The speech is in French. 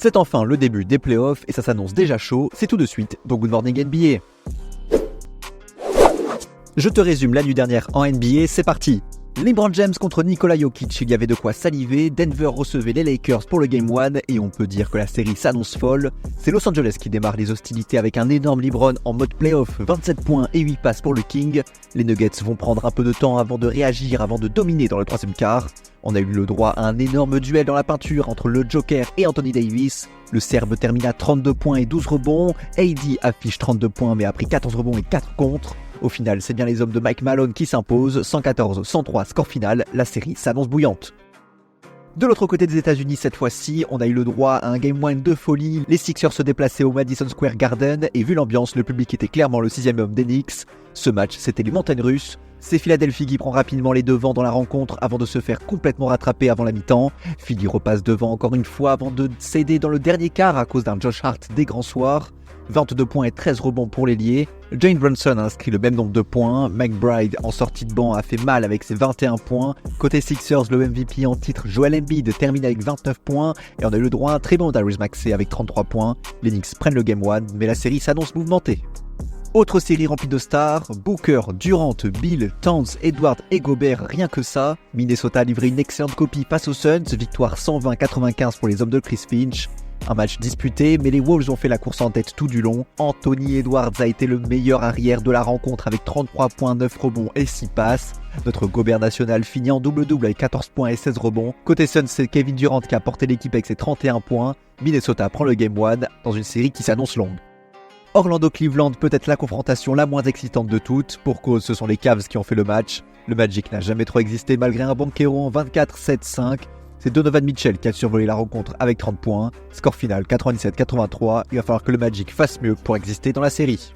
C'est enfin le début des playoffs et ça s'annonce déjà chaud, c'est tout de suite dans Good Morning NBA. Je te résume la nuit dernière en NBA, c'est parti. LeBron James contre Nikola Jokic, il y avait de quoi saliver, Denver recevait les Lakers pour le Game 1 et on peut dire que la série s'annonce folle. C'est Los Angeles qui démarre les hostilités avec un énorme LeBron en mode playoff, 27 points et 8 passes pour le King. Les Nuggets vont prendre un peu de temps avant de réagir, avant de dominer dans le troisième quart. On a eu le droit à un énorme duel dans la peinture entre le Joker et Anthony Davis. Le Serbe termine à 32 points et 12 rebonds, AD affiche 32 points mais a pris 14 rebonds et 4 contre. Au final, c'est bien les hommes de Mike Malone qui s'imposent, 114-103 score final, la série s'annonce bouillante. De l'autre côté des États-Unis, cette fois-ci, on a eu le droit à un Game 1 de folie. Les Sixers se déplaçaient au Madison Square Garden et vu l'ambiance, le public était clairement le sixième homme des Knicks. Ce match, c'était les montagnes russes. C'est Philadelphie qui prend rapidement les devants dans la rencontre avant de se faire complètement rattraper avant la mi-temps. Philly repasse devant encore une fois avant de céder dans le dernier quart à cause d'un Josh Hart des grands soirs. 22 points et 13 rebonds pour l'ailier. Jalen Brunson a inscrit le même nombre de points. McBride en sortie de banc a fait mal avec ses 21 points. Côté Sixers, le MVP en titre Joel Embiid termine avec 29 points et on a eu le droit à un très bon Tyrese Maxey avec 33 points. Les Knicks prennent le Game 1 mais la série s'annonce mouvementée. Autre série remplie de stars, Booker, Durant, Bill, Towns, Edwards et Gobert, rien que ça. Minnesota a livré une excellente copie face aux Suns, victoire 120-95 pour les hommes de Chris Finch. Un match disputé, mais les Wolves ont fait la course en tête tout du long. Anthony Edwards a été le meilleur arrière de la rencontre avec 33 points, 9 rebonds et 6 passes. Notre Gobert national finit en double-double avec 14 points et 16 rebonds. Côté Suns, c'est Kevin Durant qui a porté l'équipe avec ses 31 points. Minnesota prend le Game 1 dans une série qui s'annonce longue. Orlando-Cleveland peut être la confrontation la moins excitante de toutes. Pour cause, ce sont les Cavs qui ont fait le match. Le Magic n'a jamais trop existé malgré un banquero en 24-7-5. C'est Donovan Mitchell qui a survolé la rencontre avec 30 points. Score final 97-83. Il va falloir que le Magic fasse mieux pour exister dans la série.